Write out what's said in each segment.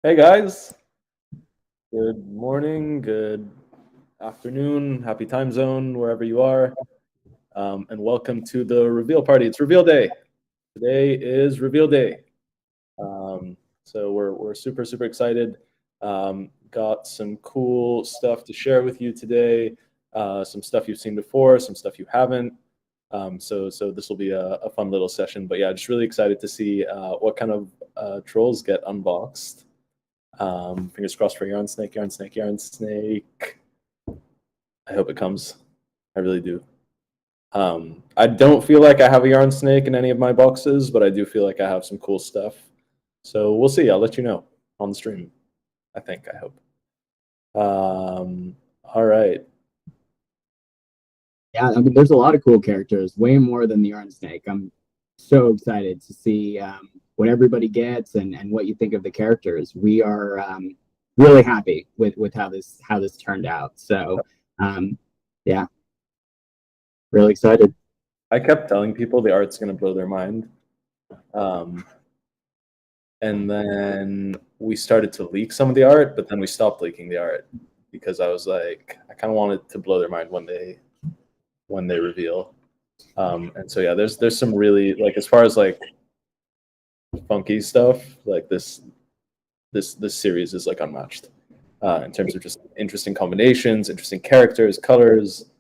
Hey guys, good morning, good afternoon, happy time zone, wherever you are, and welcome to the reveal party. It's reveal day. Today is reveal day. So we're super excited. Got some cool stuff to share with you today. Some stuff you've seen before, some stuff you haven't. So this will be a fun little session. But yeah, just really excited to see what kind of trolls get unboxed. Fingers crossed for yarn snake. I hope it comes. I really do. I don't feel like I have a yarn snake in any of my boxes, but I do feel like I have some cool stuff. So we'll see. I'll let you know on the stream. I hope. All right. Yeah, I mean, there's a lot of cool characters, way more than the yarn snake. I'm so excited to see what everybody gets and what you think of the characters. We are really happy with how this turned out. So, yeah, really excited. I kept telling people the art's gonna blow their mind. And then we started to leak some of the art, but then we stopped leaking the art because I was like, I kind of wanted to blow their mind when they reveal. And so yeah, there's some really, like, as far as like funky stuff, like this series is like unmatched in terms of just interesting combinations, interesting characters, colors.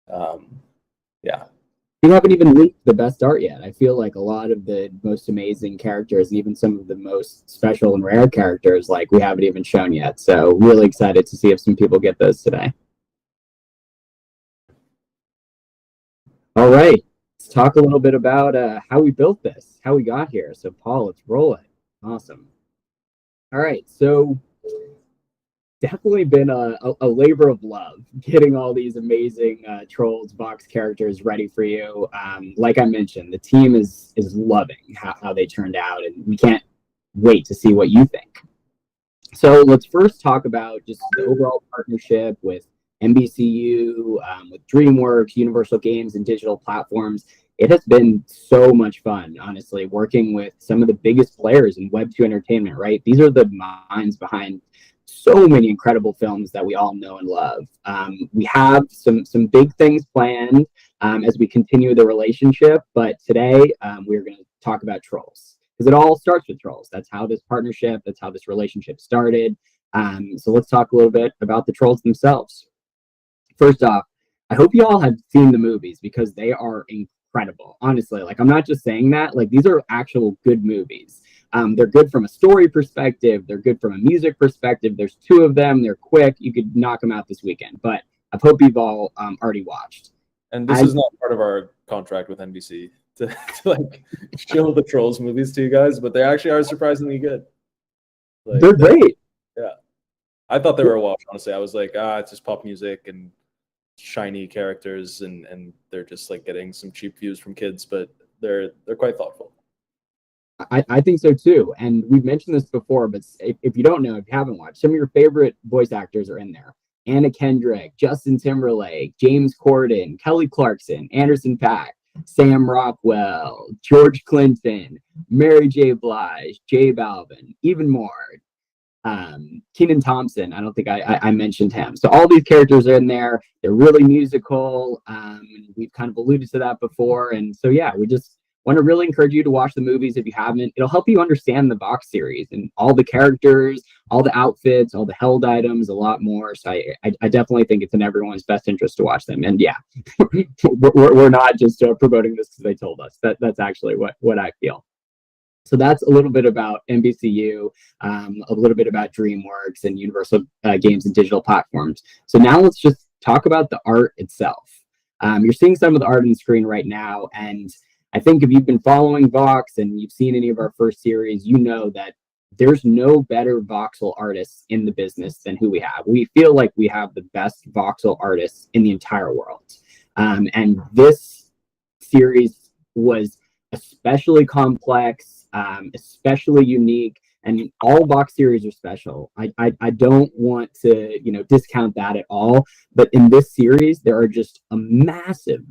Yeah. We haven't even leaked the best art yet. I feel like a lot of the most amazing characters, and even some of the most special and rare characters, like we haven't even shown yet. So really excited to see if some people get those today. All right, let's talk a little bit about how we built this, how we got here. So Paul, let's roll it. Awesome. All right, so definitely been a labor of love getting all these amazing Trolls VOX characters ready for you. Like I mentioned, the team is loving how they turned out, and we can't wait to see what you think. So let's first talk about just the overall partnership with NBCU, with DreamWorks, Universal Games, and digital platforms. It has been so much fun, honestly, working with some of the biggest players in Web2 entertainment, right? These are the minds behind so many incredible films that we all know and love. We have some big things planned as we continue the relationship, but today we're going to talk about Trolls because it all starts with Trolls. That's how this partnership, that's how this relationship started. So let's talk a little bit about the Trolls themselves. First off, I hope you all have seen the movies because they are incredible. Honestly, like I'm not just saying that. Like these are actual good movies. They're good from a story perspective. They're good from a music perspective. There's two of them. They're quick. You could knock them out this weekend. But I hope you've all already watched. And this is not part of our contract with NBC to like show the Trolls movies to you guys, but they actually are surprisingly good. Like, they're great. Yeah. I thought they were a wash, honestly. I was like, it's just pop music and shiny characters, and they're just like getting some cheap views from kids, but they're quite thoughtful. I think so too. And we've mentioned this before, but if you don't know, if you haven't watched, some of your favorite voice actors are in there. Anna Kendrick, Justin Timberlake, James Corden, Kelly Clarkson, Anderson .Paak, Sam Rockwell, George Clinton, Mary J. Blige, J Balvin, even more. Kenan Thompson, I don't think I mentioned him. So all these characters are in there. They're really musical. We've kind of alluded to that before. And so, yeah, we just want to really encourage you to watch the movies if you haven't. It'll help you understand the VOX series and all the characters, all the outfits, all the held items, a lot more. So I definitely think it's in everyone's best interest to watch them. And yeah, we're not just promoting this because they told us. That's actually what I feel. So that's a little bit about NBCU, a little bit about DreamWorks and Universal Games and digital platforms. So now let's just talk about the art itself. You're seeing some of the art on the screen right now, and I think if you've been following VOX and you've seen any of our first series, you know that there's no better voxel artists in the business than who we have. We feel like we have the best voxel artists in the entire world. And this series was especially complex, especially unique, and all VOX series are special. I don't want to discount that at all, but in this series there are just a massive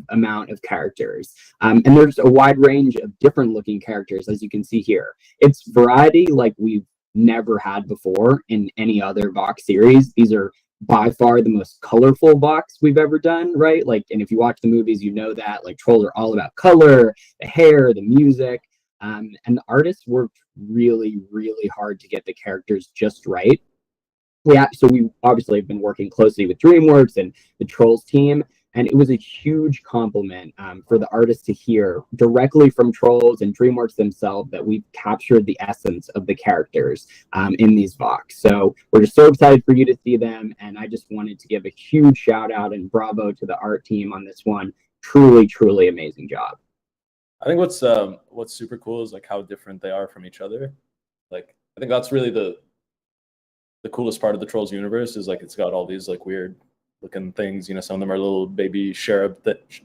amount of characters, and there's a wide range of different looking characters, as you can see here. It's variety like we've never had before in any other Vox series. These are by far the most colorful Vox we've ever done, right? Like, and if you watch the movies, you know that like Trolls are all about color, the hair, the music, and the artists worked really, really hard to get the characters just right. So we obviously have been working closely with DreamWorks and the Trolls team, and it was a huge compliment for the artists to hear directly from Trolls and DreamWorks themselves that we've captured the essence of the characters in these Vox. So we're just so excited for you to see them, and I just wanted to give a huge shout out and bravo to the art team on this one. Truly, truly amazing job. I think what's super cool is like how different they are from each other. Like I think that's really the coolest part of the Trolls universe is like it's got all these like weird looking things. You know, some of them are little baby cherub things.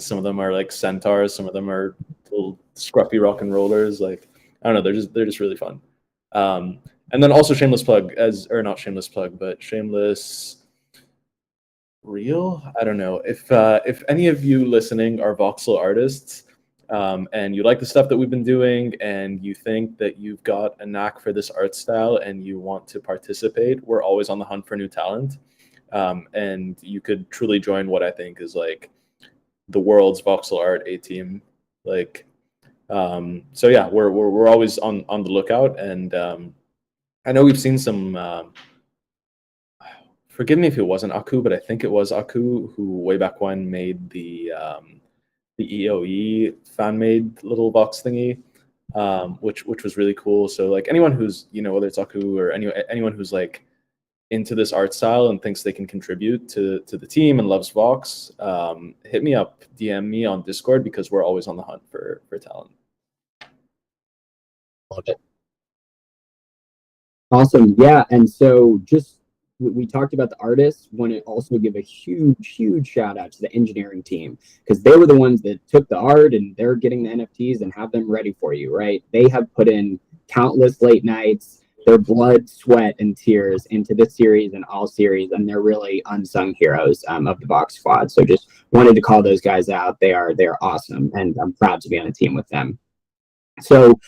Some of them are like centaurs. Some of them are little scruffy rock and rollers. Like I don't know, they're just really fun. And then also shameless plug or not shameless plug, but shameless reel. I don't know if any of you listening are voxel artists. And you like the stuff that we've been doing and you think that you've got a knack for this art style and you want to participate, we're always on the hunt for new talent. And you could truly join what I think is like the world's voxel art A team. Like, so yeah, we're always on the lookout. And I know we've seen some, forgive me if it wasn't Aku, but I think it was Aku who way back when made the EOE fan made little box thingy, which was really cool. So like anyone who's, you know, whether it's Aku or anyone who's like into this art style and thinks they can contribute to the team and loves Vox, hit me up, DM me on Discord because we're always on the hunt for talent. Love it. Awesome. Yeah. And so just we talked about the artists. Want to also give a huge shout out to the engineering team because they were the ones that took the art and they're getting the NFTs and have them ready for you, right? They have put in countless late nights, their blood, sweat, and tears into this series and all series, and they're really unsung heroes of the Vox squad. So just wanted to call those guys out. They're awesome, and I'm proud to be on a team with them. So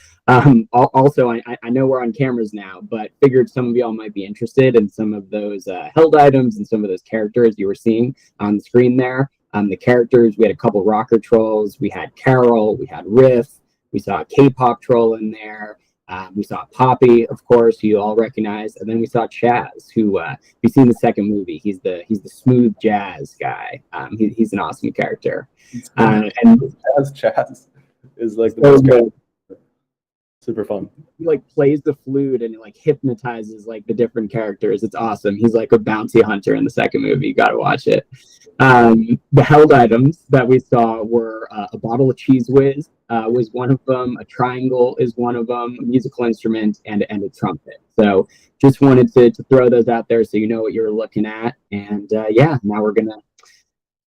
also, I know we're on cameras now, but figured some of y'all might be interested in some of those held items and some of those characters you were seeing on the screen there. The characters, we had a couple rocker trolls. We had Carol, we had Riff, we saw a K-pop troll in there. We saw Poppy, of course, who you all recognize, and then we saw Chaz, who if you've seen the second movie, he's the smooth jazz guy. He's an awesome character. And Chaz is like the most super fun. He like plays the flute and like hypnotizes like the different characters. It's awesome. He's like a bounty hunter in the second movie. You got to watch it. The held items that we saw were a bottle of Cheese Whiz was one of them. A triangle is one of them. A musical instrument and a trumpet. So just wanted to throw those out there so you know what you're looking at. And yeah,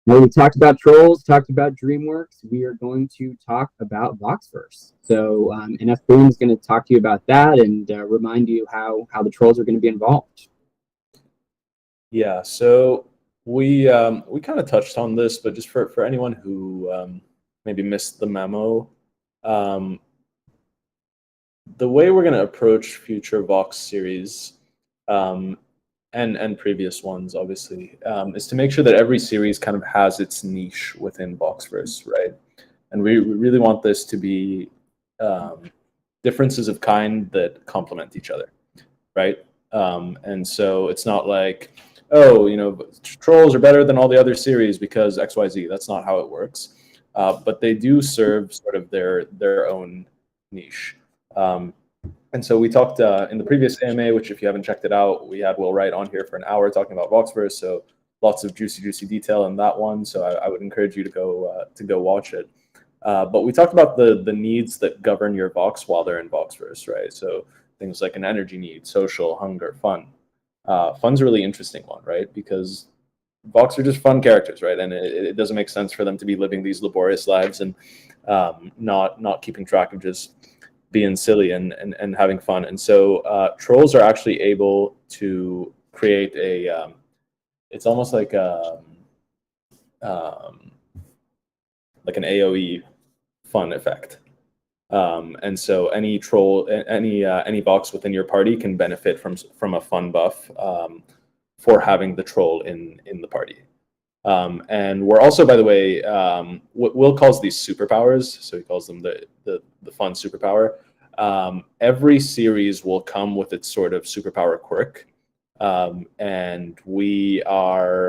now we talked about Trolls, talked about DreamWorks. We are going to talk about VOXverse. So NF Boom is going to talk to you about that and remind you how the Trolls are going to be involved. Yeah, so we kind of touched on this, but just for anyone who maybe missed the memo, the way we're going to approach future Vox series and previous ones, obviously, is to make sure that every series kind of has its niche within VOXverse, right? And we really want this to be differences of kind that complement each other, right? And so it's not like, oh, you know, Trolls are better than all the other series because XYZ. That's not how it works. But they do serve sort of their own niche. And so we talked in the previous AMA, which if you haven't checked it out, we had Will Wright on here for an hour talking about VOXverse. So lots of juicy detail in that one. So I would encourage you to go watch it. But we talked about the needs that govern your Vox while they're in VOXverse, right? So things like an energy need, social, hunger, fun. Fun's a really interesting one, right? Because Vox are just fun characters, right? And it doesn't make sense for them to be living these laborious lives and not keeping track of just being silly and having fun. And so Trolls are actually able to create a it's almost like an AoE fun effect. And so any troll, any Vox within your party can benefit from a fun buff for having the troll in the party. And we're also, by the way, Will calls these superpowers, so he calls them the fun superpower. Every series will come with its sort of superpower quirk, and we already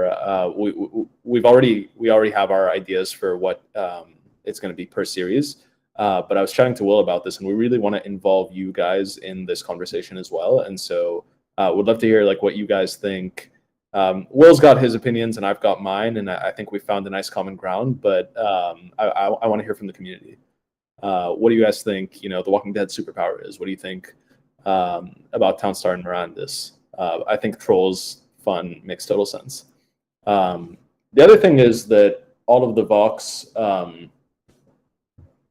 have our ideas for what it's going to be per series. But I was chatting to Will about this, and we really want to involve you guys in this conversation as well. And so, would love to hear like what you guys think. Will's got his opinions, and I've got mine, and I think we found a nice common ground. But I want to hear from the community. What do you guys think? You know, the Walking Dead superpower is. What do you think about Townstar and Mirandus? I think Trolls fun makes total sense. The other thing is that all of the Vox,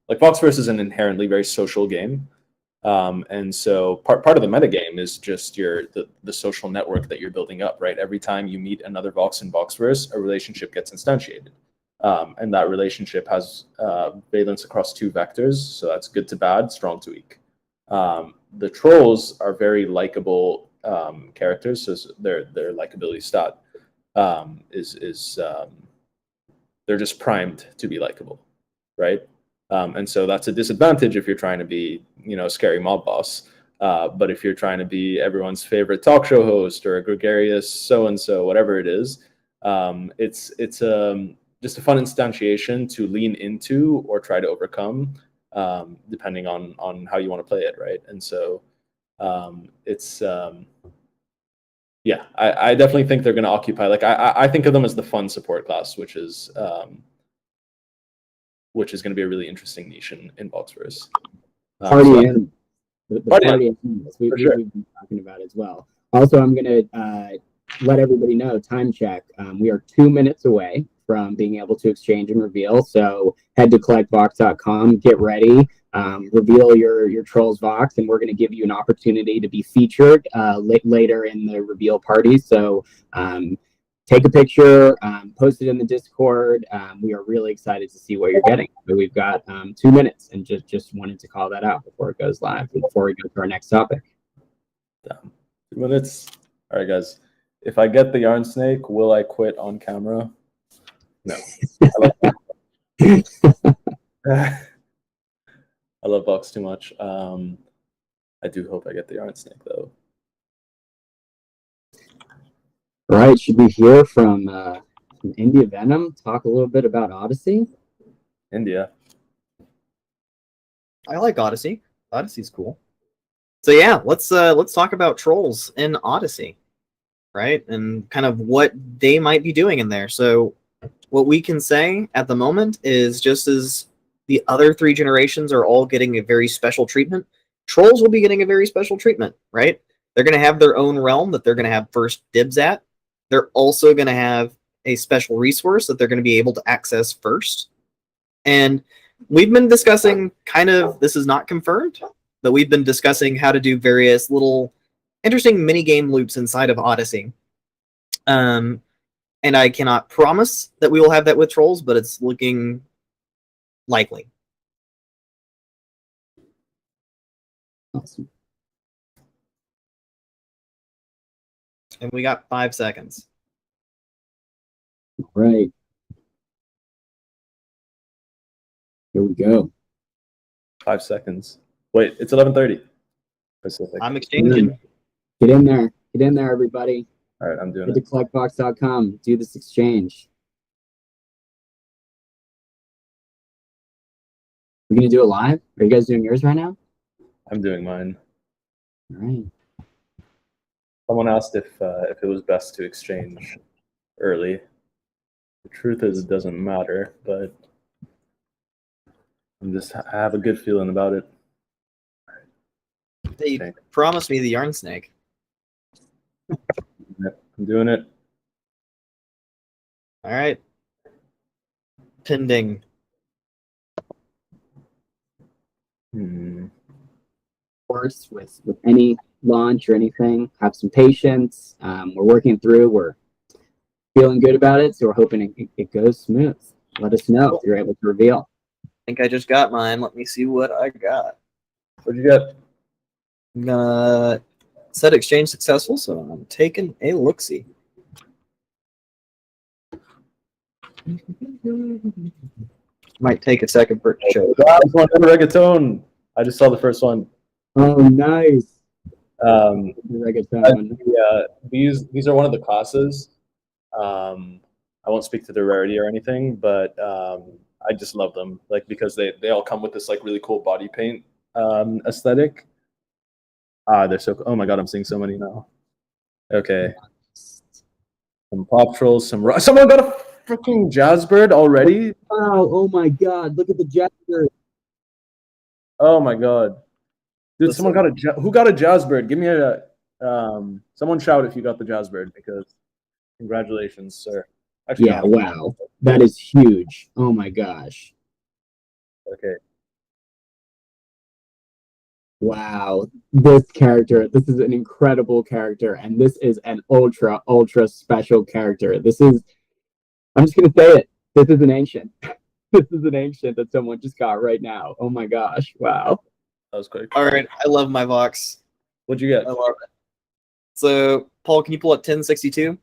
like VOXverse is an inherently very social game. And so part of the metagame is just the social network that you're building up, right? Every time you meet another Vox in VOXverse, a relationship gets instantiated. And that relationship has valence across 2 vectors. So that's good to bad, strong to weak. The trolls are very likable characters. So their likability stat is they're just primed to be likable, right? And so that's a disadvantage if you're trying to be, you know, a scary mob boss. But if you're trying to be everyone's favorite talk show host or a gregarious so-and-so, whatever it is, it's just a fun instantiation to lean into or try to overcome, depending on how you want to play it, right? And so yeah, I definitely think they're going to occupy, like, I think of them as the fun support class, which is going to be a really interesting niche in VOXverse. Party animals. The Party party animals we've been talking about as well. Also, I'm going to let everybody know, time check. We are 2 minutes away from being able to exchange and reveal. So head to collectvox.com, get ready, reveal your Trolls Vox, and we're going to give you an opportunity to be featured later in the reveal party. So take a picture, post it in the Discord. We are really excited to see what you're getting. So we've got 2 minutes, and just wanted to call that out before it goes live, before we go to our next topic. 2 minutes. All right, guys. If I get the yarn snake, will I quit on camera? No. I love Vox too much. I do hope I get the yarn snake, though. All right, should we hear from India Venom talk a little bit about Odyssey? India. I like Odyssey. Odyssey's cool. So yeah, let's talk about trolls in Odyssey, right? And kind of what they might be doing in there. So what we can say at the moment is, just as the other 3 generations are all getting a very special treatment, trolls will be getting a very special treatment, right? They're going to have their own realm that they're going to have first dibs at. They're also going to have a special resource that they're going to be able to access first. And we've been discussing kind of, this is not confirmed, but we've been discussing how to do various little interesting mini game loops inside of Odyssey. And I cannot promise that we will have that with trolls, but it's looking likely. Awesome. And we got 5 seconds. All right. Here we go. 5 seconds. Wait, it's 11:30 Pacific. I'm exchanging. Get in there. Get in there, everybody. All right, I'm doing Head it. to collectvox.com. Do this exchange. We're going to do it live? Are you guys doing yours right now? I'm doing mine. All right. Someone asked if it was best to exchange early. The truth is, it doesn't matter, but I have a good feeling about it. They Okay. promised me the yarn snake. I'm doing it. All right. Pending. Of course, with any launch or anything, have some patience. We're working through. We're feeling good about it, so we're hoping it goes smooth. Let us know if you're able to reveal. think I just got mine. Let me see what I got. What'd you get? I'm gonna set exchange successful, so I'm taking a look-see. Might take a second for it to show. This one, reggaeton. I just saw the first one. Oh, nice. Um, Reggaeton. yeah, these are one of the classes. I won't speak to their rarity or anything, but I just love them, like because they all come with this like really cool body paint aesthetic. They're so. Oh my god, I'm seeing so many now. Okay, some pop trolls, someone got a freaking jazzbird already. Wow, oh my god, look at the Jasper. Oh my god, dude! This Someone got who got a jazzbird? Give me a someone shout if you got the jazzbird, because congratulations, sir. Actually, Yeah, no. wow. That is huge. Oh my gosh. Okay. Wow. This is an incredible character, and this is an ultra, ultra special character. I'm just gonna say it. This is an ancient. This is an ancient that someone just got right now. Oh my gosh. Wow. That was quick. All right, I love my Vox. What'd you get? I love it. So, Paul, can you pull up 1062?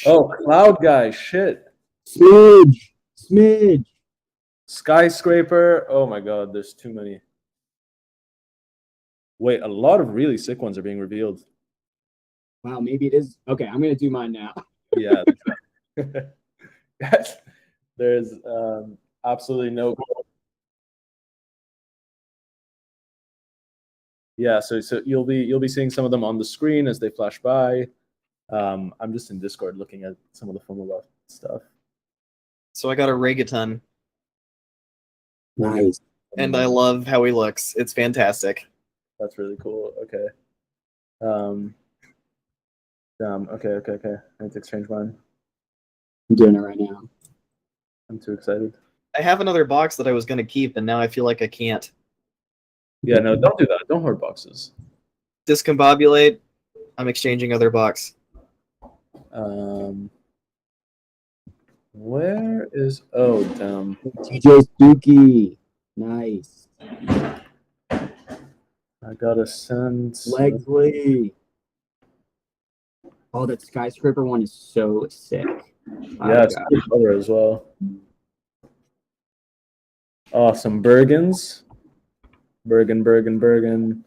Oh, Cloud Guy. Shit. Smidge. Skyscraper. Oh my god, there's too many. Wait, a lot of really sick ones are being revealed. Wow, maybe it is. Okay, I'm gonna do mine now. Yeah. There's absolutely no. Yeah, so you'll be seeing some of them on the screen as they flash by. I'm just in Discord looking at some of the Formula stuff. So I got a reggaeton, Nice. and I love how he looks. It's fantastic. That's really cool. Okay. Okay. I need to exchange mine. I'm doing it right now. I'm too excited. I have another box that I was going to keep, and now I feel like I can't. Yeah, no, don't do that. Don't hoard boxes. Discombobulate. I'm exchanging other box. Where is? Oh, damn. TJ Spooky. Nice. I gotta send. Legly. Oh, that skyscraper one is so sick. Yeah, it's good color as well. Oh, some Bergens. Bergen.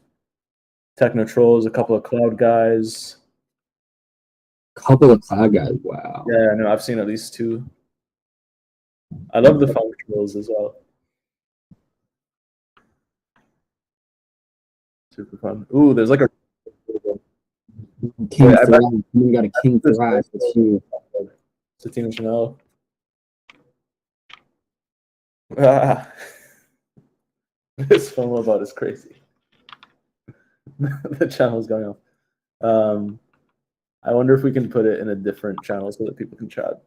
Techno Trolls, a couple of Cloud Guys. Couple of Cloud Guys. Wow. Yeah, I know. I've seen at least two. I love the Funk Trolls as well. Super fun. Ooh, there's like a. King Wait, I bet- Thrive. You got a King Thrive. That's huge. Satina Chanel. Ah. This FOMO bot is crazy. The channel is going off. I wonder if we can put it in a different channel so that people can chat.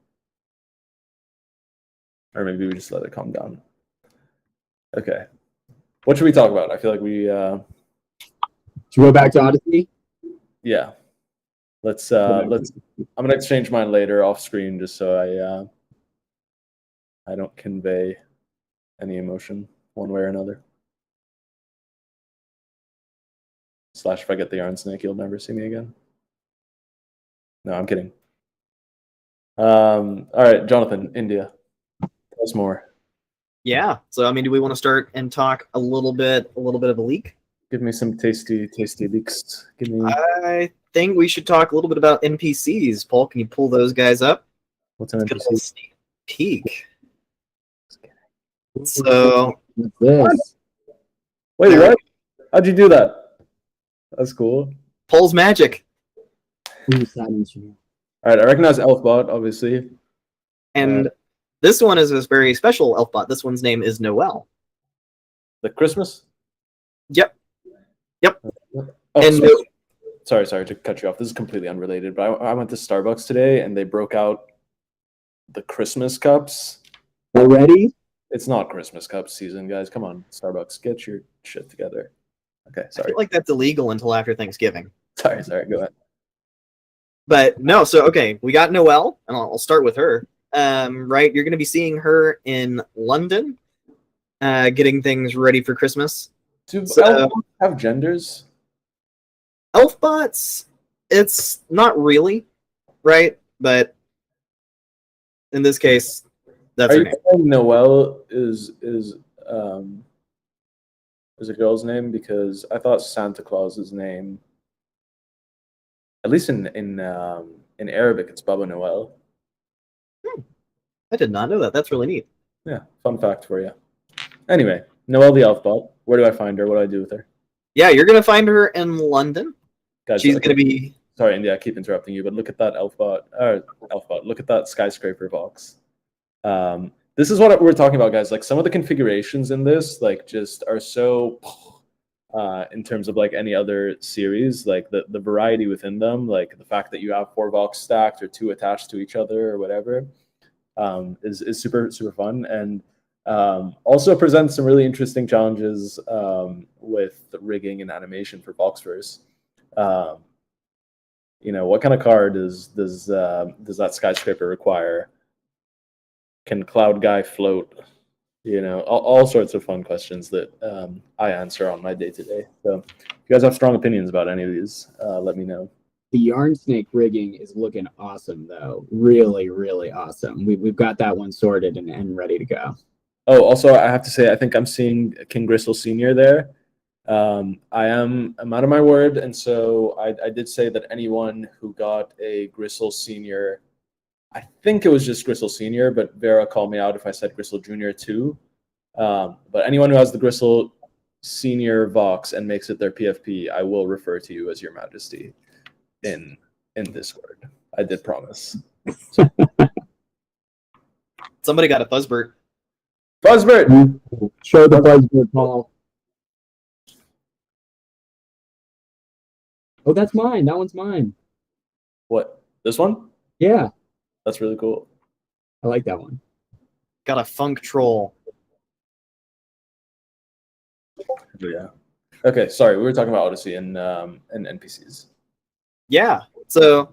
Or maybe we just let it calm down. Okay. What should we talk about? I feel like we Should we go back to Odyssey? yeah. Let's I'm gonna exchange mine later off screen just so I don't convey any emotion one way or another. / if I get the yarn snake, you'll never see me again. No, I'm kidding. All right, Jonathan, India. Tell us more. Yeah. So I mean, do we want to start and talk a little bit of a leak? Give me some tasty leaks. Give me I think we should talk a little bit about NPCs. Paul, can you pull those guys up? what's an Let's get a little NPC? sneak peek. So What's this? Wait, There. what? How'd you do that? That's cool. Paul's magic. Ooh, silence you. All right, I recognize Elfbot, obviously. And this one is this very special Elfbot. This one's name is Noel. The Christmas? Yep. Oh, And sorry to cut you off. This is completely unrelated, but I went to Starbucks today and they broke out the Christmas cups. Already? It's not Christmas cup season, guys. Come on, Starbucks, get your shit together. Okay, I sorry. feel like that's illegal until after Thanksgiving. Sorry, go ahead. But no, so okay, we got Noelle, and I'll start with her. Right, you're going to be seeing her in London, getting things ready for Christmas. Do So, elf have genders? elf bots, it's not really, right? But in this case, that's Are her you name. saying Noelle um is a girl's name? Because I thought Santa Claus's name, at least in Arabic, it's Baba Noel. I did not know that. That's really neat. Yeah, fun fact for you. Anyway, Noelle the elf bot. Where do I find her? What do I do with her? Yeah, you're going to find her in London. Guys, She's okay. going to be... Sorry, India, I keep interrupting you, but look at that elf bot. Look at that skyscraper Vox. This is what we're talking about, guys. Like some of the configurations in this, like, just are so in terms of like any other series, like the variety within them, like the fact that you have 4 Vox stacked or 2 attached to each other or whatever, is super fun, and also presents some really interesting challenges with the rigging and animation for VOXverse. You know, what kind of car does that skyscraper require? Can Cloud Guy float? You know, all sorts of fun questions that I answer on my day-to-day. So if you guys have strong opinions about any of these, let me know. The yarn snake rigging is looking awesome, though. Really, really awesome. We've got that one sorted and ready to go. Oh, also, I have to say, I think I'm seeing King Gristle Sr. there. I'm out of my word, and so I did say that anyone who got a Gristle Senior, I think it was just Gristle Senior, but Vera called me out if I said Gristle Junior too. But anyone who has the Gristle Senior Vox and makes it their PFP, I will refer to you as Your Majesty in Discord. I did promise. Somebody got a Fuzzbert. Buzzbird! Show the Buzzbird, Paul. Oh, that's mine. That one's mine. What? This one? Yeah, That's really cool. I like that one. Got a Funk Troll. Yeah. Okay, sorry. We were talking about Odyssey and NPCs. Yeah. So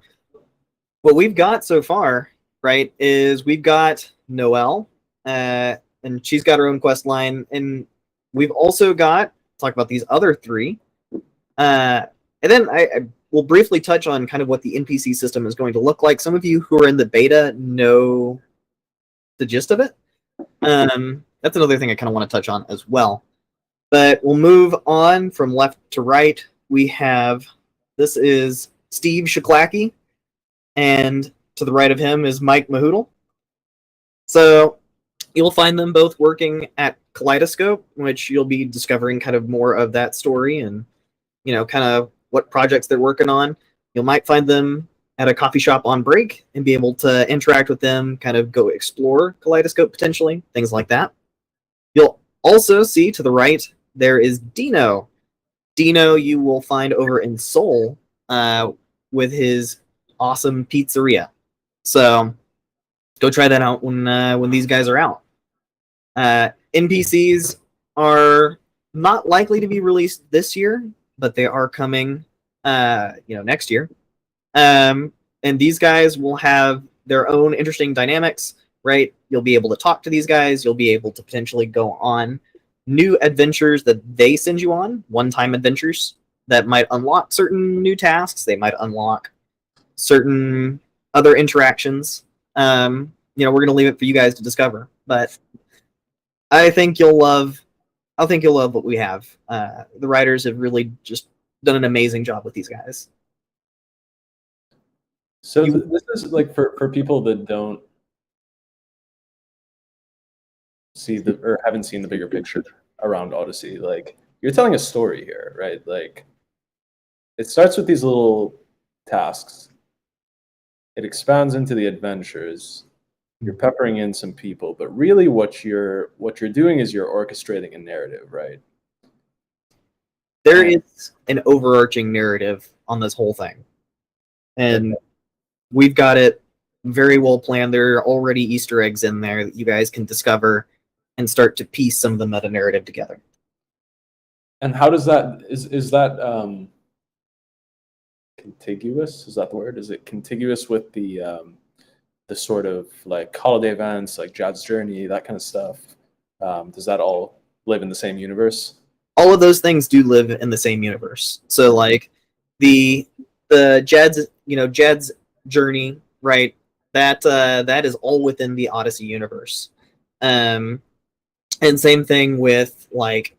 what we've got so far, right, is we've got Noelle, and she's got her own quest line, and we've also got, talk about these other 3, and then I will briefly touch on kind of what the NPC system is going to look like. Some of you who are in the beta know the gist of it. That's another thing I kind of want to touch on as well. But we'll move on from left to right. We have, this is Steve Shaklacki, and to the right of him is Mike Mahoodle. So you'll find them both working at Kaleidoscope, which you'll be discovering kind of more of that story and, you know, kind of what projects they're working on. You might find them at a coffee shop on break and be able to interact with them, kind of go explore Kaleidoscope potentially, things like that. You'll also see to the right, there is Dino. Dino you will find over in Seoul with his awesome pizzeria. So go try that out when these guys are out. NPCs are not likely to be released this year, but they are coming, next year. And these guys will have their own interesting dynamics, right? You'll be able to talk to these guys. You'll be able to potentially go on new adventures that they send you on, one-time adventures that might unlock certain new tasks. They might unlock certain other interactions. We're going to leave it for you guys to discover, but I think you'll love what we have. The writers have really just done an amazing job with these guys. So this is like for people that don't see or haven't seen the bigger picture around Odyssey. Like, you're telling a story here, right? Like, it starts with these little tasks. It expands into the adventures. You're peppering in some people, but really what you're doing is you're orchestrating a narrative, right? There is an overarching narrative on this whole thing. And we've got it very well planned. There are already Easter eggs in there that you guys can discover and start to piece some of the meta narrative together. And how does that is that contiguous? Is that the word? Is it contiguous with the sort of like holiday events, like Jad's Journey, that kind of stuff? Does that all live in the same universe? All of those things do live in the same universe. So like the Jed's journey, right? That is all within the Odyssey universe. And same thing with like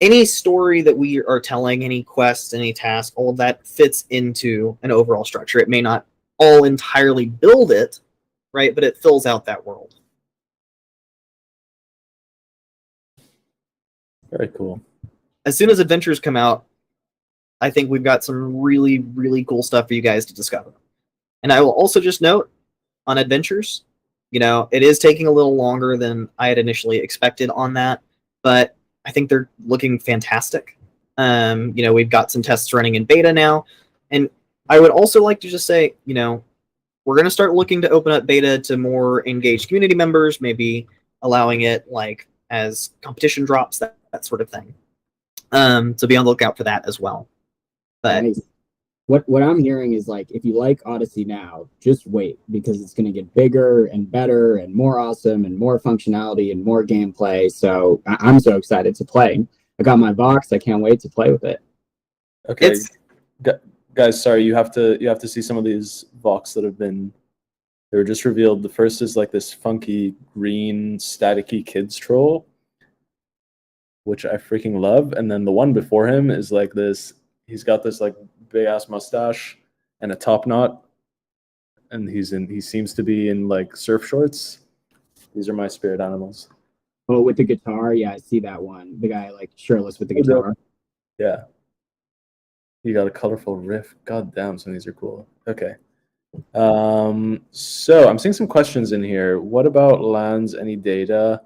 any story that we are telling, any quest, any task, all of that fits into an overall structure. It may not all entirely build it, right? But it fills out that world. Very cool. As soon as adventures come out, I think we've got some really, really cool stuff for you guys to discover. And I will also just note on adventures, it is taking a little longer than I had initially expected on that, but I think they're looking fantastic. We've got some tests running in beta now, and I would also like to just say, we're going to start looking to open up beta to more engaged community members, maybe allowing it like as competition drops, that sort of thing. So be on the lookout for that as well. But Nice. What I'm hearing is like, if you like Odyssey now, just wait, because it's going to get bigger and better and more awesome and more functionality and more gameplay. So I'm so excited to play. I got my Vox. I can't wait to play with it. Okay, guys, sorry, you have to see some of these Vox that they were just revealed. The first is like this funky green staticky kids troll, which I freaking love. And then the one before him is like this. He's got this like big ass mustache and a top knot, and he seems to be in like surf shorts. These are my spirit animals. Oh, with the guitar, yeah, I see that one. The guy like shirtless with the guitar. Yeah. You got a colorful riff. God damn, some of these are cool. Okay. So I'm seeing some questions in here. What about lands? Any data?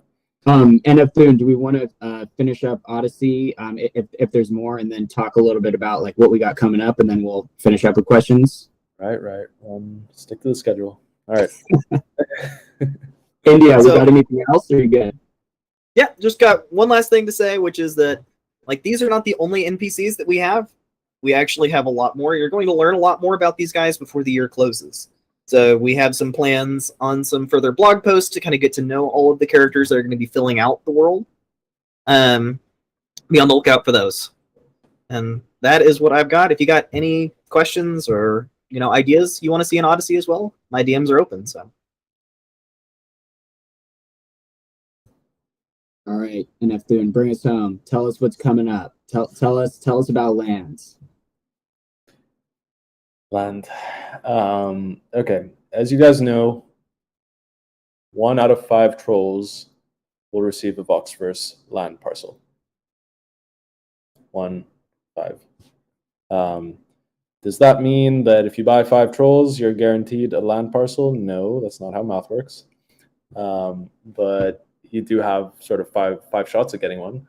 NF, do we want to finish up Odyssey, if there's more, and then talk a little bit about like what we got coming up, and then we'll finish up with questions? Right. Stick to the schedule. All right. India, we got anything else, or are you good? Yeah, just got one last thing to say, which is that like these are not the only NPCs that we have. We actually have a lot more. You're going to learn a lot more about these guys before the year closes. So we have some plans on some further blog posts to kind of get to know all of the characters that are going to be filling out the world. Be on the lookout for those. And that is what I've got. If you got any questions or ideas you want to see in Odyssey as well, my DMs are open. So. All right, NF, bring us home. Tell us what's coming up. Tell us about lands. Land. Okay. As you guys know, 1 out of 5 trolls will receive a VOXverse land parcel. 1, 5. Does that mean that if you buy 5 trolls, you're guaranteed a land parcel? No, that's not how math works. But you do have sort of five shots at getting one.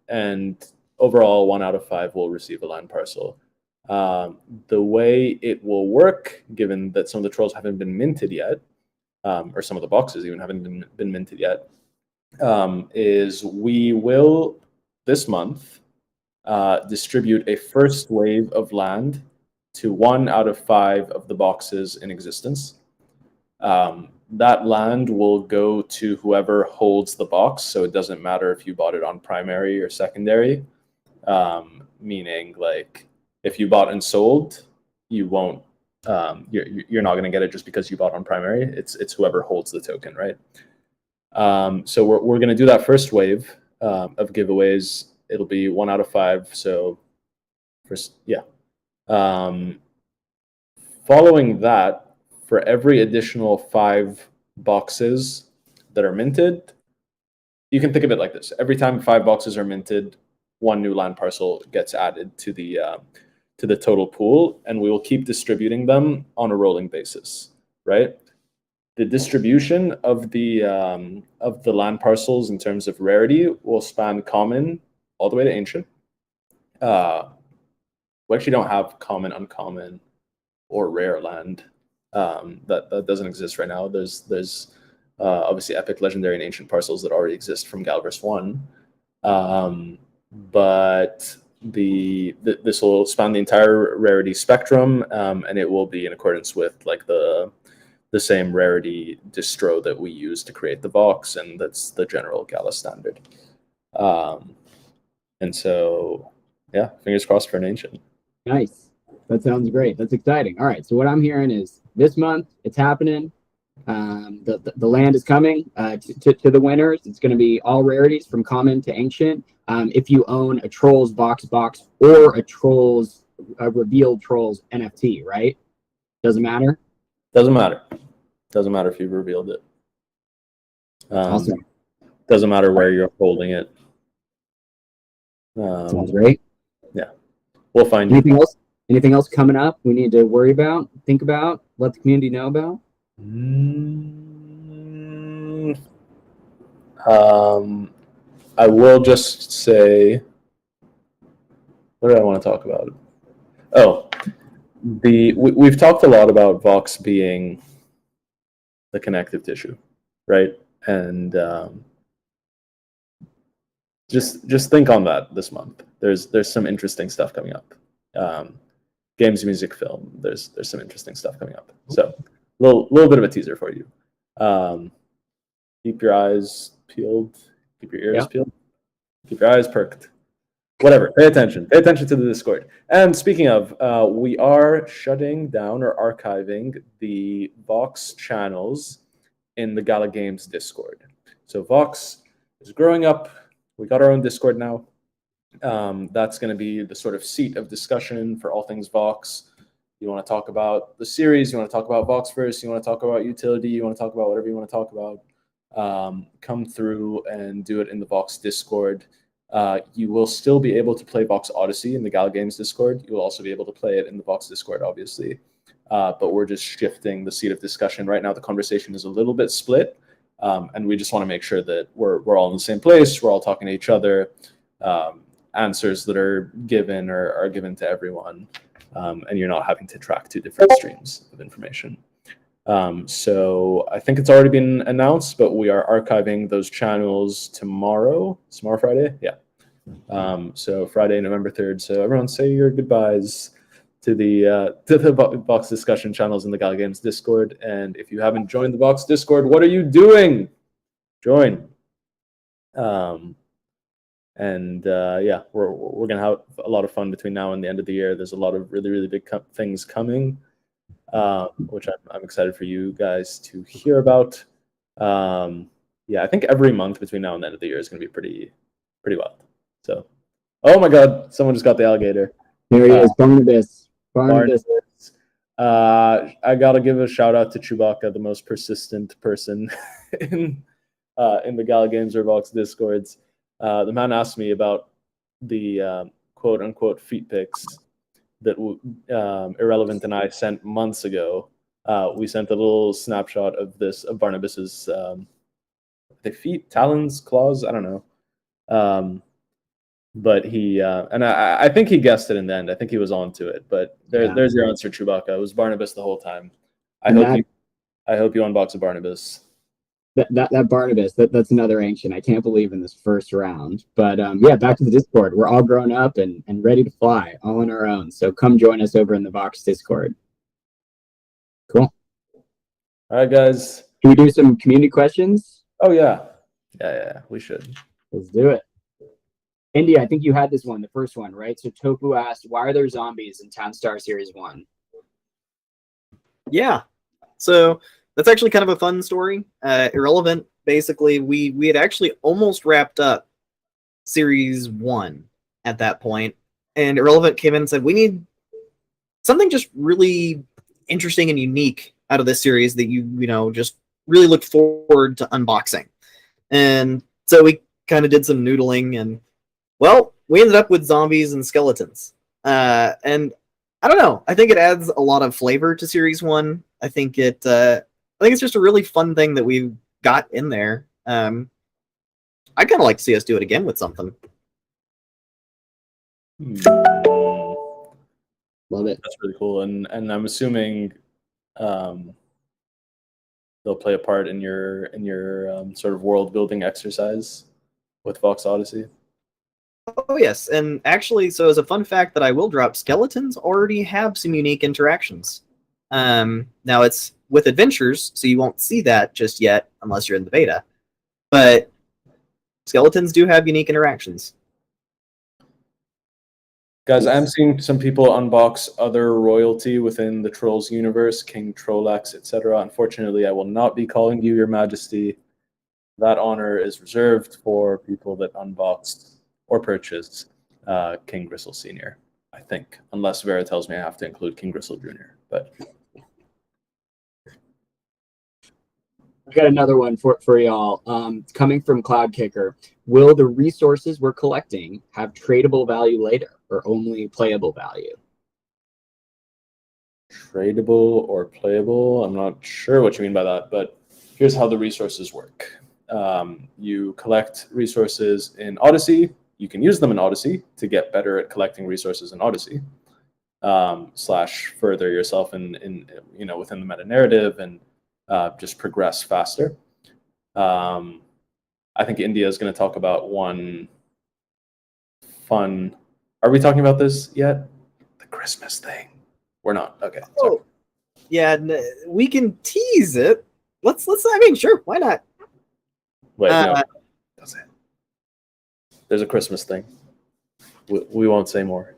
And overall, 1 out of 5 will receive a land parcel. The way it will work, given that some of the trolls haven't been minted yet, or some of the boxes even haven't been minted yet, is we will this month distribute a first wave of land to 1 out of 5 of the boxes in existence. That land will go to whoever holds the box, so it doesn't matter if you bought it on primary or secondary, meaning like if you bought and sold, you won't you're not going to get it just because you bought on primary. It's whoever holds the token, right? So we're going to do that first wave of giveaways. It'll be 1 out of 5. So first, yeah. Following that, for every additional 5 boxes that are minted, you can think of it like this: every time 5 boxes are minted, 1 new land parcel gets added to the total pool, and we will keep distributing them on a rolling basis, right? The distribution of the land parcels in terms of rarity will span common all the way to ancient. We actually don't have common, uncommon, or rare land. That doesn't exist right now. There's obviously epic, legendary, and ancient parcels that already exist from Galverse 1. But this will span the entire rarity spectrum, and it will be in accordance with like the same rarity distro that we use to create the Vox, and that's the general Gala standard. And so, yeah, fingers crossed for an ancient. Nice. That sounds great. That's exciting. All right. So what I'm hearing is this month it's happening. The land is coming to the winners. It's going to be all rarities from common to ancient. If you own a Trolls VOX box or a revealed Trolls NFT, right? Doesn't matter. Doesn't matter. Doesn't matter if you've revealed it. Awesome. Doesn't matter where you're holding it. Sounds great. Yeah, we'll find anything you. Anything else coming up we need to worry about, think about, let the community know about? I will just say, what do I want to talk about? Oh, we've talked a lot about Vox being the connective tissue, right? And just think on that this month. There's some interesting stuff coming up. Games, music, film. There's some interesting stuff coming up. So little bit of a teaser for you. Keep your eyes peeled. Keep your ears peeled. Keep your eyes perked. Whatever. Pay attention. Pay attention to the Discord. And speaking of, we are shutting down or archiving the Vox channels in the Gala Games Discord. So Vox is growing up. We got our own Discord now. That's going to be the sort of seat of discussion for all things Vox. You want to talk about the series, you want to talk about VOXverse, you want to talk about utility, you want to talk about whatever you want to talk about, come through and do it in the Vox Discord. You will still be able to play VOX Odyssey in the Gala Games Discord. You will also be able to play it in the Vox Discord, obviously. But we're just shifting the seat of discussion. Right now, the conversation is a little bit split, and we just want to make sure that we're all in the same place, we're all talking to each other. Answers that are given are given to everyone, and you're not having to track two different streams of information. So I think it's already been announced, but we are archiving those channels tomorrow. Tomorrow, Friday? Yeah. So Friday, November 3rd. So everyone say your goodbyes to the Vox discussion channels in the Gala Games Discord. And if you haven't joined the Vox Discord, what are you doing? Join. Yeah, we're gonna have a lot of fun between now and the end of the year. There's a lot of really big things coming, which I'm excited for you guys to hear about. Yeah, I think every month between now and the end of the year is gonna be pretty wild. So, oh my God, someone just got the alligator. There he is, Barnabas. I gotta give a shout out to Chewbacca, the most persistent person in the Gala Games or Vox Discords. The man asked me about the quote unquote feet pics that Irrelevant and I sent months ago. We sent a little snapshot of Barnabas's the feet, talons, claws, I don't know. But he and I think he guessed it in the end. I think he was on to it. But there's your answer, Chewbacca. It was Barnabas the whole time. I hope you unbox a Barnabas. That Barnabas, that's another ancient. I can't believe in this first round. But yeah, back to the Discord. We're all grown up and ready to fly, all on our own. So come join us over in the Vox Discord. Cool. All right, guys. Can we do some community questions? Oh yeah, we should. Let's do it. Indy, I think you had this one, the first one, right? So Tofu asked, why are there zombies in Town Star Series 1? Yeah. So that's actually kind of a fun story. Irrelevant, basically, we had actually almost wrapped up Series 1 at that point. And Irrelevant came in and said, we need something just really interesting and unique out of this series that you know, just really look forward to unboxing. And so we kind of did some noodling, and well, we ended up with zombies and skeletons. And I don't know. I think it adds a lot of flavor to Series 1. I think it's just a really fun thing that we've got in there. I'd kind of like to see us do it again with something. Love it. That's really cool. And I'm assuming they'll play a part in your sort of world building exercise with VOX Odyssey. Oh yes, and actually, so as a fun fact that I will drop, skeletons already have some unique interactions. Now it's with adventures, so you won't see that just yet unless you're in the beta. But skeletons do have unique interactions. Guys, I'm seeing some people unbox other royalty within the Trolls universe, King Trollax, etc. Unfortunately, I will not be calling you Your Majesty. That honor is reserved for people that unbox or purchase King Gristle Sr., I think, unless Vera tells me I have to include King Gristle Jr. But I've got another one for y'all. Coming from Cloud Kicker, will the resources we're collecting have tradable value later or only playable value? tradable or playable, I'm not sure what you mean by that, but here's how the resources work. You collect resources in Odyssey. You can use them in Odyssey to get better at collecting resources in Odyssey, slash further yourself in within the meta narrative and just progress faster. I think India is going to talk about one fun. Are we talking about this yet? The Christmas thing. We're not. Okay. Sorry. Oh, yeah, we can tease it. Let's. I mean, sure, why not? Wait, no. That's it. There's a Christmas thing. We won't say more.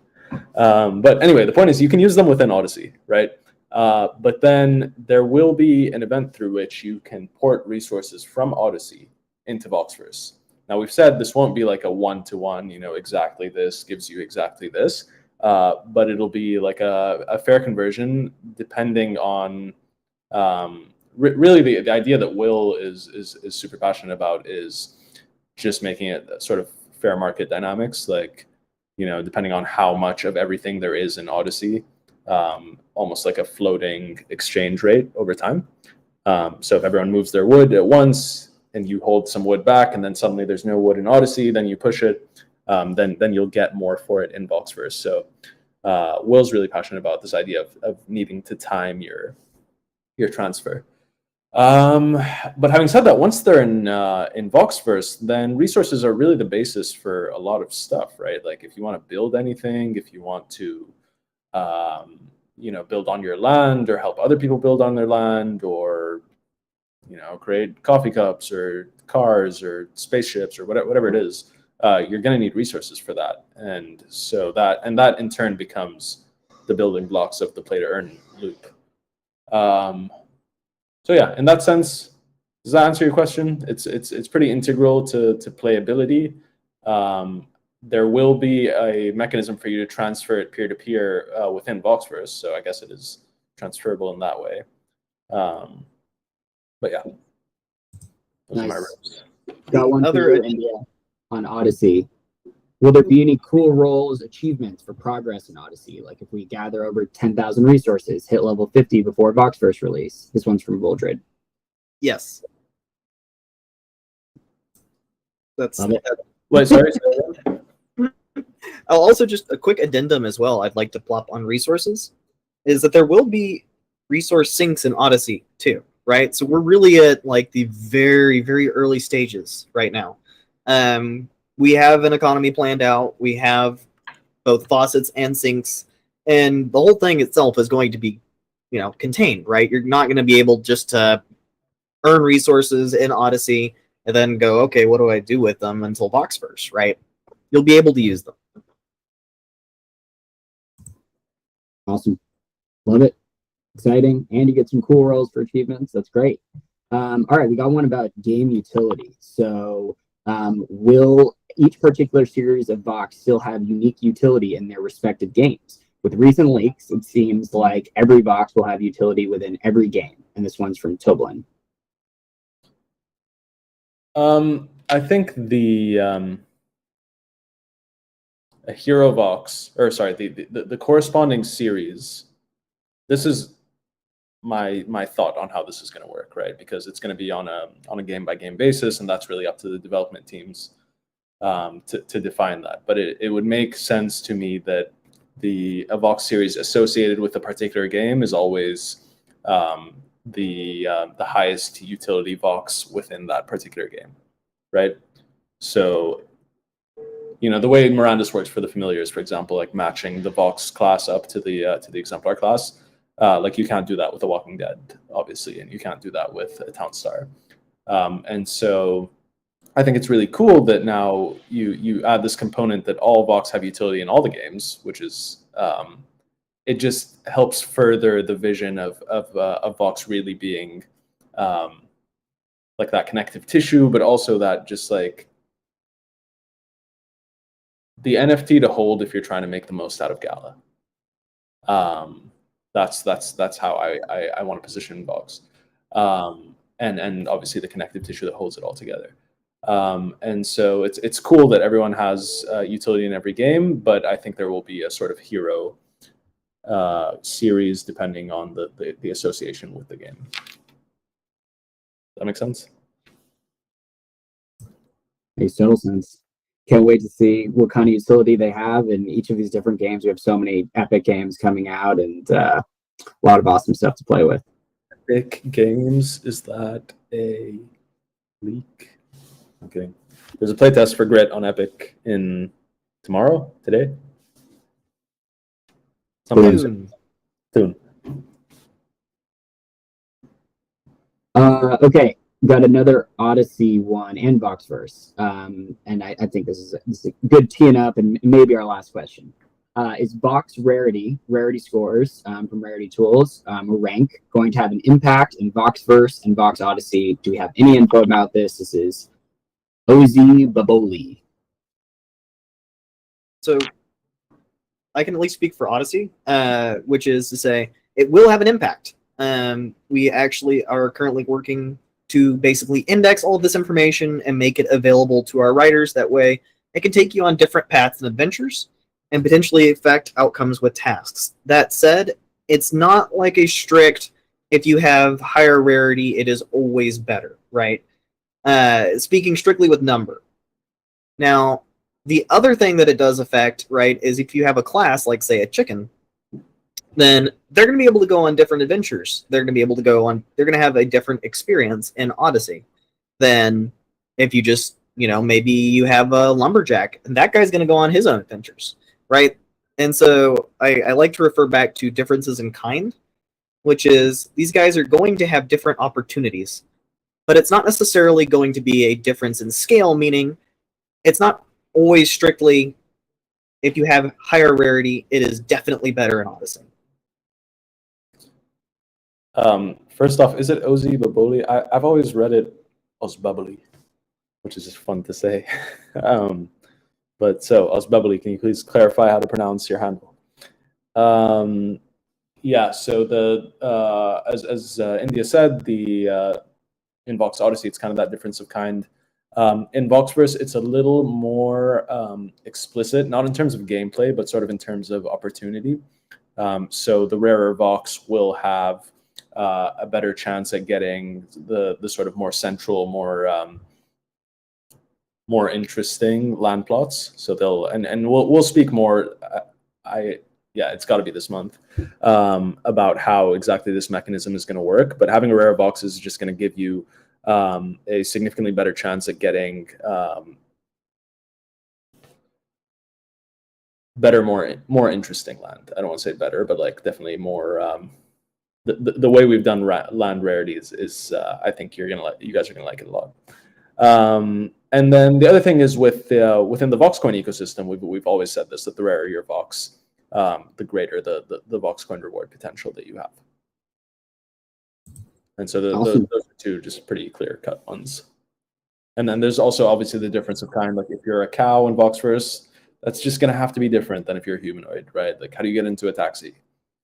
But anyway, the point is you can use them within Odyssey, right? But then there will be an event through which you can port resources from Odyssey into VOXverse. Now, we've said this won't be like a one-to-one, exactly this gives you exactly this, but it'll be like a fair conversion depending on really the idea that Will is super passionate about is just making it sort of fair market dynamics, like, depending on how much of everything there is in Odyssey, almost like a floating exchange rate over time. So if everyone moves their wood at once and you hold some wood back and then suddenly there's no wood in Odyssey, then you push it, then you'll get more for it in VOXverse. So Will's really passionate about this idea of needing to time your transfer. But having said that, once they're in VOXverse, then resources are really the basis for a lot of stuff, right? Like if you want to build anything, if you want to build on your land or help other people build on their land, or create coffee cups or cars or spaceships or whatever it is, you're going to need resources for that. And so that in turn becomes the building blocks of the play to earn loop. So yeah, in that sense, does that answer your question? It's pretty integral to playability. There will be a mechanism for you to transfer it peer-to-peer within VOXverse, so I guess it is transferable in that way. But yeah, those are my rips. Got one for you, India, on Odyssey. Will there be any cool roles, achievements for progress in Odyssey? Like if we gather over 10,000 resources, hit level 50 before VOXverse release? This one's from Voldred. Yes. That's Wait, sorry. Also, just a quick addendum as well I'd like to plop on resources is that there will be resource sinks in Odyssey too, right? So we're really at like the very, very early stages right now. We have an economy planned out. We have both faucets and sinks, and the whole thing itself is going to be, contained, right? You're not going to be able just to earn resources in Odyssey and then go, okay, what do I do with them until VOXverse, right? You'll be able to use them. Awesome. Love it. Exciting. And you get some cool roles for achievements. That's great. All right, we got one about game utility. So will each particular series of Vox still have unique utility in their respective games? With recent leaks, it seems like every Vox will have utility within every game. And this one's from Toblin. I think the a Hero Vox, or sorry, the corresponding series. This is my thought on how this is going to work, right? Because it's going to be on a game by game basis, and that's really up to the development teams to define that. But it would make sense to me that a Vox series associated with a particular game is always the highest utility Vox within that particular game, right? So the way Mirandus works for the familiars, for example, like matching the Vox class up to the exemplar class, like you can't do that with The Walking Dead, obviously, and you can't do that with a Town Star. And so I think it's really cool that now you add this component that all Vox have utility in all the games, which is it just helps further the vision of Vox really being like that connective tissue, but also that just like the NFT to hold if you're trying to make the most out of Gala. That's how I want to position Vox, and obviously the connective tissue that holds it all together. And so it's cool that everyone has utility in every game, but I think there will be a sort of hero series depending on the association with the game. Does that make sense? Makes total sense. Can't wait to see what kind of utility they have in each of these different games. We have so many epic games coming out, and a lot of awesome stuff to play with. Epic Games, is that a leak? Okay. There's a playtest for Grit on Epic in today? Soon. Okay, got another Odyssey one and VOXverse. And I think this is a good teeing up and maybe our last question. Is Vox rarity scores from Rarity Tools, rank, going to have an impact in VOXverse and VOX Odyssey? Do we have any info about this? This is Ozzy Baboli. So I can at least speak for Odyssey, which is to say it will have an impact. We actually are currently working to basically index all of this information and make it available to our writers. That way it can take you on different paths and adventures and potentially affect outcomes with tasks. That said, it's not like a strict, if you have higher rarity, it is always better, right? Speaking strictly with number. Now, the other thing that it does affect, right, is if you have a class, like say a chicken, then they're going to be able to go on different adventures. They're going to have a different experience in Odyssey than if you just, maybe you have a lumberjack, and that guy's going to go on his own adventures, right? And so I like to refer back to differences in kind, which is these guys are going to have different opportunities, but it's not necessarily going to be a difference in scale, meaning it's not always strictly, if you have higher rarity, it is definitely better in Odyssey. First off, is it Ozzy Baboli? I've always read it Osbaboli, which is just fun to say. But so, Osbaboli, can you please clarify how to pronounce your handle? Yeah, so as India said, in Vox Odyssey, it's kind of that difference of kind. In VOXverse, it's a little more explicit, not in terms of gameplay, but sort of in terms of opportunity. So the rarer Vox will have a better chance at getting the sort of more central, more interesting land plots. So we'll speak more. It's got to be this month about how exactly this mechanism is going to work. But having a rare Vox is just going to give you a significantly better chance at getting better, more interesting land. I don't want to say better, but like definitely more. The way we've done land rarities is I think you guys are gonna like it a lot. And then the other thing is within the Vox coin ecosystem, we've always said this, that the rarer your Vox, the greater the Vox coin reward potential that you have. And so Awesome. those are two just pretty clear-cut ones. And then there's also obviously the difference of kind. Like if you're a cow in VOXverse, that's just going to have to be different than if you're a humanoid, right? Like how do you get into a taxi?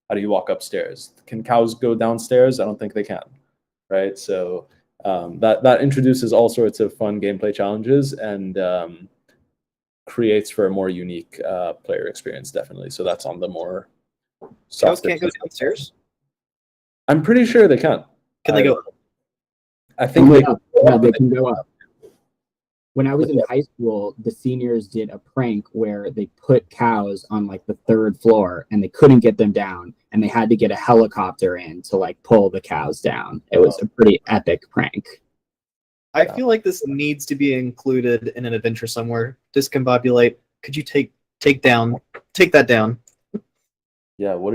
How do you walk upstairs? Can cows go downstairs? I don't think they can, right? So that introduces all sorts of fun gameplay challenges and creates for a more unique player experience, definitely. So that's on the more Cows can't go downstairs? I'm pretty sure they can. Can they go up? I think they can go up. When I was in high school, the seniors did a prank where they put cows on like the 3rd floor and they couldn't get them down, and they had to get a helicopter in to like pull the cows down. It was a pretty epic prank. I feel like this needs to be included in an adventure somewhere. Discombobulate. could you take that down? Yeah, what are